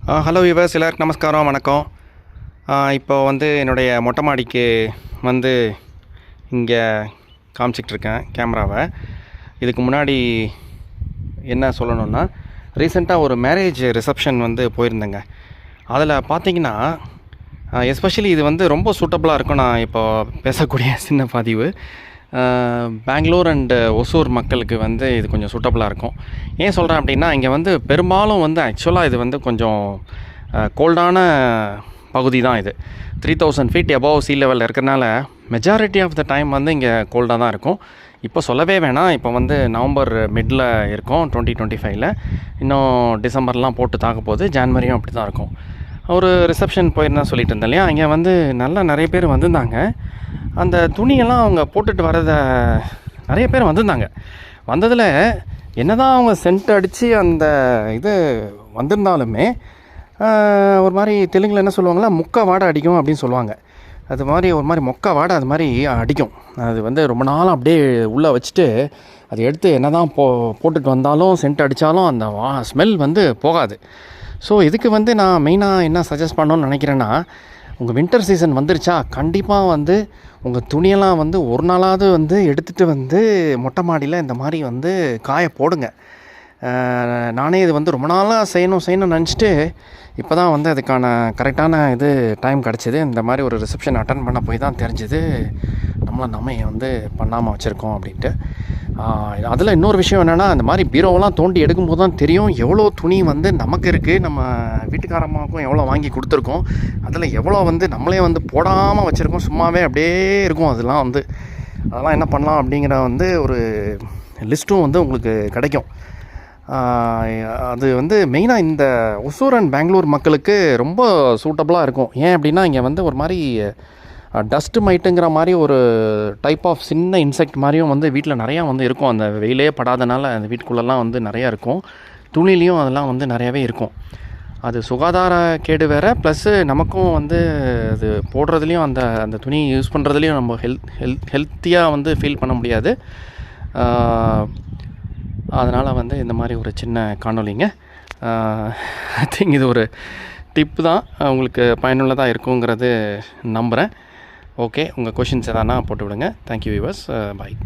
Hello viewers, எல்லாருக்கும் நமஸ்காரம், வணக்கம். இப்போ என்னுடைய மொட்டை மாடிக்கு இங்கே காமிச்சிட்ருக்கேன் கேமராவை. இதுக்கு முன்னாடி என்ன சொல்லணுன்னா, ரீசெண்டாக ஒரு மேரேஜ் ரிசப்ஷன் போயிருந்தேங்க. அதில் பார்த்தீங்கன்னா, எஸ்பெஷலி இது ரொம்ப சூட்டபுளாக இருக்கும். நான் இப்போ பேசக்கூடிய சின்ன பதிவு பெங்களூர் அண்டு ஒசூர் மக்களுக்கு இது கொஞ்சம் சூட்டபுளாக இருக்கும். ஏன் சொல்கிறேன் அப்படின்னா, இங்கே பெரும்பாலும் ஆக்சுவலாக இது கொஞ்சம் கோல்டான பகுதி தான். இது 3000 feet above sea level இருக்கிறனால மெஜாரிட்டி ஆஃப் த டைம் இங்கே கோல்டாக தான் இருக்கும். இப்போ சொல்லவே வேணாம். இப்போ நவம்பர் மிடில் இருக்கும் 2025. இன்னும் டிசம்பர்லாம் போட்டு தாக்க போகுது. ஜான்வரியும் அப்படி தான் இருக்கும். ஒரு ரிசப்ஷன் போயிருந்தேன் சொல்லிட்டு இருந்தேன் இல்லையா. இங்கே நிறைய பேர் வந்திருந்தாங்க. அந்த துணியெல்லாம் அவங்க போட்டுட்டு வரதை நிறைய பேர் வந்திருந்தாங்க. வந்ததில் என்ன தான் அவங்க சென்ட் அடித்து அந்த இது வந்திருந்தாலுமே ஒரு மாதிரி தெலுங்கில் என்ன சொல்லுவாங்களா, முக்க வாடை அடிக்கும் அப்படின்னு சொல்லுவாங்க. அது மாதிரி ஒரு மாதிரி மொக்க வாடை அது மாதிரி அடிக்கும். அது ரொம்ப நாளும் அப்படியே உள்ளே வச்சுட்டு அது எடுத்து என்ன தான் போட்டுட்டு வந்தாலும் சென்ட் அடித்தாலும் அந்த ஸ்மெல் போகாது. ஸோ இதுக்கு நான் மெயினாக என்ன சஜஸ்ட் பண்ணணும்னு நினைக்கிறேன்னா, உங்கள் வின்டர் சீசன் வந்துருச்சா, கண்டிப்பாக உங்கள் துணியெல்லாம் ஒரு நாளாவது எடுத்துகிட்டு மொட்டை மாடியில் இந்த மாதிரி காய போடுங்க. நானே இது ரொம்ப நாளாக செய்யணும்னு நினச்சிட்டு இப்போ தான் அதுக்கான கரெக்டான டைம் கிடச்சிது. இந்த மாதிரி ஒரு ரிசப்ஷன் அட்டன் பண்ண போய் தான் தெரிஞ்சுது நம்ம பண்ணாமல் வச்சுருக்கோம் அப்படின்ட்டு. அதில் இன்னொரு விஷயம் என்னென்னா, இந்த மாதிரி பீரோவெல்லாம் தோண்டி எடுக்கும்போது தான் தெரியும் எவ்வளோ துணி நமக்கு இருக்குது, நம்ம வீட்டுக்காரம்மாவுக்கும் எவ்வளோ வாங்கி கொடுத்துருக்கோம், அதில் எவ்வளோ நம்மளே போடாமல் வச்சுருக்கோம், சும்மாவே அப்படியே இருக்கும். அதெல்லாம் என்ன பண்ணலாம் அப்படிங்கிற ஒரு லிஸ்ட்டும் உங்களுக்கு கிடைக்கும். அது மெயினாக இந்த ஒசூர் அண்ட் பெங்களூர் மக்களுக்கு ரொம்ப சூட்டபுளாக இருக்கும். ஏன் அப்படின்னா, இங்கே ஒரு மாதிரி டஸ்ட்டு மைட்டுங்கிற மாதிரி ஒரு டைப் ஆஃப் சின்ன இன்செக்ட் மாதிரியும் வீட்டில் நிறையா இருக்கும். அந்த வெயிலே படாதனால அந்த வீட்டுக்குள்ளெல்லாம் நிறையா இருக்கும். துணிலையும் அதெல்லாம் நிறையாவே இருக்கும். அது சுகாதார கேடு வேறு, ப்ளஸ்ஸு நமக்கும் அது போடுறதுலேயும் அந்த துணி யூஸ் பண்ணுறதுலேயும் நம்ம ஹெல்த்தியாக ஃபீல் பண்ண முடியாது. அதனால் இந்த மாதிரி ஒரு சின்ன காணொலிங்க. ஐ திங்க் இது ஒரு டிப்பு தான், உங்களுக்கு பயனுள்ளதாக இருக்குங்கிறது நம்புகிறேன். ஓகே, உங்கள் கொஷின்ஸ் எதானா போட்டு விடுங்க. தேங்க்யூ வியூவர்ஸ், பாய்.